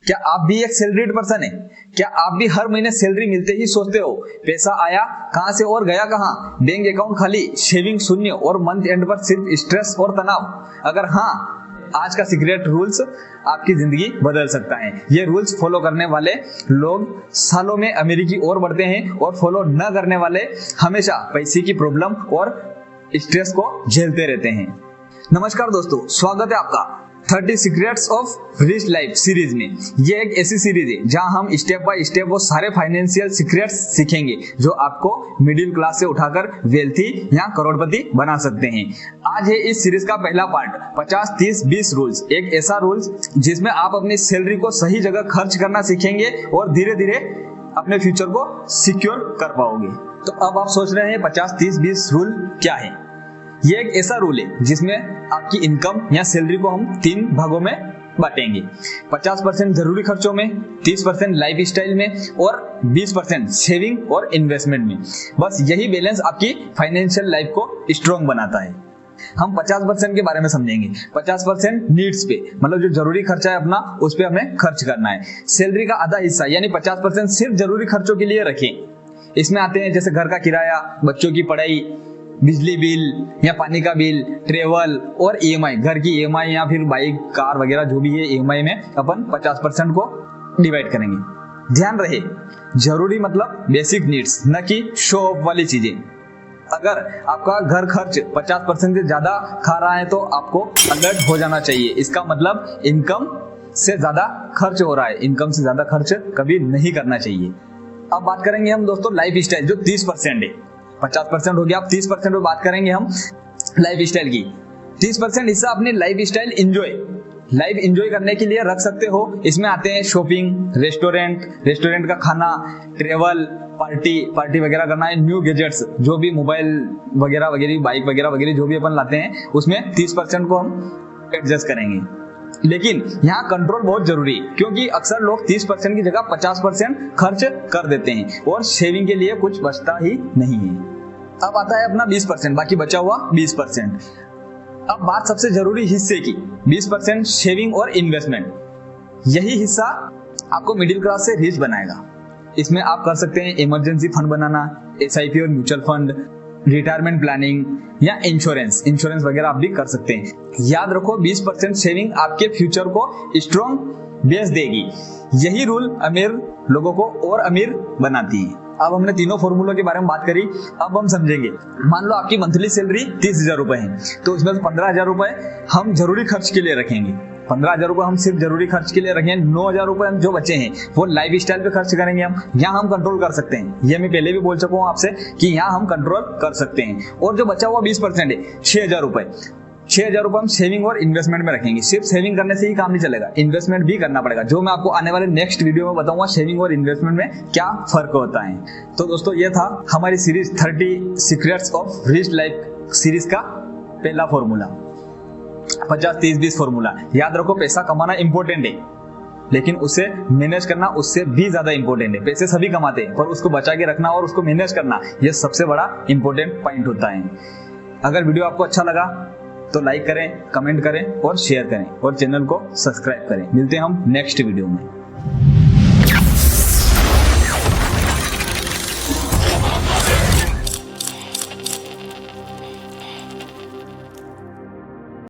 क्या आप भी एक सैलरीड पर्सन है? क्या आप भी हर महीने सैलरी मिलते ही सोचते हो पैसा आया कहां से और गया कहां, बैंक अकाउंट खाली, सेविंग शून्य और मंथ एंड पर सिर्फ स्ट्रेस और तनाव? अगर हाँ, आज का सीक्रेट रूल्स आपकी जिंदगी बदल सकता है। ये रूल्स फॉलो करने वाले लोग सालों में अमीरी की ओर बढ़ते हैं और फॉलो न करने वाले हमेशा पैसे की प्रॉब्लम और स्ट्रेस को झेलते रहते हैं। नमस्कार दोस्तों, स्वागत है आपका 30 secrets of rich life series में। ये एक ऐसी सीरीज है जहां हम स्टेप बाय स्टेप वो सारे फाइनेंशियल सीक्रेट्स सीखेंगे जो आपको मिडिल क्लास से उठाकर वेल्थी या करोड़पति बना सकते हैं। आज है इस सीरीज का पहला पार्ट 50-30-20 रूल्स। एक ऐसा रूल्स जिसमें आप अपनी सैलरी को सही जगह खर्च करना सीखेंगे और धीरे धीरे अपने फ्यूचर को सिक्योर कर पाओगे। तो अब आप सोच रहे हैं 50-30-20 रूल क्या है? ये एक ऐसा रूल है जिसमें आपकी इनकम या सैलरी को हम 3 भागों में बांटेंगे। 50% जरूरी खर्चों में, 30% लाइफ स्टाइल में और 20% सेविंग और इन्वेस्टमेंट में। बस यही बैलेंस आपकी फाइनेंशियल लाइफ को स्ट्रॉन्ग बनाता है। हम 50% के बारे में समझेंगे। 50% नीड्स पे, मतलब जो जरूरी खर्चा है अपना, उस पे हमें खर्च करना है। सैलरी का आधा हिस्सा यानी 50% सिर्फ जरूरी खर्चों के लिए रखें। इसमें आते हैं जैसे घर का किराया, बच्चों की पढ़ाई, बिजली बिल या पानी का बिल, ट्रेवल और ईएमआई, घर की ईएमआई या फिर बाइक, कार वगैरह जो भी है ईएमआई में अपन 50% को डिवाइड करेंगे। ध्यान रहे, जरूरी मतलब बेसिक नीड्स, न कि शो ऑफ वाली चीजें। अगर आपका घर खर्च 50% से ज्यादा खा रहा है तो आपको अलर्ट हो जाना चाहिए। इसका मतलब इनकम से ज्यादा खर्च हो रहा है। इनकम से ज्यादा खर्च कभी नहीं करना चाहिए। अब बात करेंगे हम दोस्तों लाइफ स्टाइल, जो 30% है। 50% हो गया, अब 30% पे बात करेंगे हम लाइफ स्टाइल की। 30% हिस्सा अपनी लाइफ स्टाइल लाइफ एंजॉय करने के लिए रख सकते हो। इसमें आते हैं शॉपिंग, रेस्टोरेंट का खाना, ट्रेवल, पार्टी वगैरह करना है, न्यू गैजेट्स, जो भी मोबाइल वगैरह, बाइक वगैरह जो भी अपन लाते हैं, उसमें 30% को हम एडजस्ट करेंगे। लेकिन यहाँ कंट्रोल बहुत जरूरी है, क्योंकि अक्सर लोग 30% की जगह 50% खर्च कर देते हैं और सेविंग के लिए कुछ बचता ही नहीं है। अब आता है अपना 20%, बाकी बचा हुआ 20%। अब बात सबसे जरूरी हिस्से की, 20% सेविंग और इन्वेस्टमेंट। यही हिस्सा आपको मिडिल क्लास से रिच बनाएगा। इसमें आप कर सकते हैं इमरजेंसी फंड बनाना, SIP और म्यूचुअल फंड, रिटायरमेंट प्लानिंग या इंश्योरेंस वगैरह आप भी कर सकते हैं। याद रखो, 20% सेविंग आपके फ्यूचर को स्ट्रॉन्ग बेस देगी। यही रूल अमीर लोगों को और अमीर बनाती है। अब हमने तीनों फॉर्मूलों के बारे में बात करी, अब हम समझेंगे। मान लो आपकी मंथली सैलरी 30,000 रुपए है, तो उसमें से 15,000 रुपए हम जरूरी खर्च के लिए रखेंगे। 15,000 रुपए हम सिर्फ जरूरी खर्च के लिए रखेंगे। 9,000 रुपए हम जो बचे हैं वो लाइफ स्टाइल पे खर्च करेंगे। हम यहाँ हम कंट्रोल कर सकते हैं। ये मैं पहले भी बोल चुका हूँ आपसे कि यहाँ हम कंट्रोल कर सकते हैं। और जो बचा हुआ 20% है, 6,000 रुपए, 6,000 रुपए हम सेविंग और इन्वेस्टमेंट में रखेंगे। सिर्फ सेविंग करने से ही काम नहीं चलेगा, इन्वेस्टमेंट भी करना पड़ेगा, जो मैं आपको आने वाले नेक्स्ट वीडियो में बताऊंगा सेविंग और इन्वेस्टमेंट में क्या फर्क होता है। तो दोस्तों, ये था हमारी series 30 secrets of rich life series का पहला फॉर्मूला, 50-30-20 फॉर्मूला। याद रखो, पैसा कमाना इंपॉर्टेंट है, लेकिन उसे मैनेज करना उससे भी ज्यादा इंपॉर्टेंट है। पैसे सभी कमाते हैं, पर उसको बचा के रखना और उसको मैनेज करना, यह सबसे बड़ा इंपॉर्टेंट पॉइंट होता है। अगर वीडियो आपको अच्छा लगा तो लाइक करें, कमेंट करें और शेयर करें और चैनल को सब्सक्राइब करें। मिलते हैं हम नेक्स्ट वीडियो में।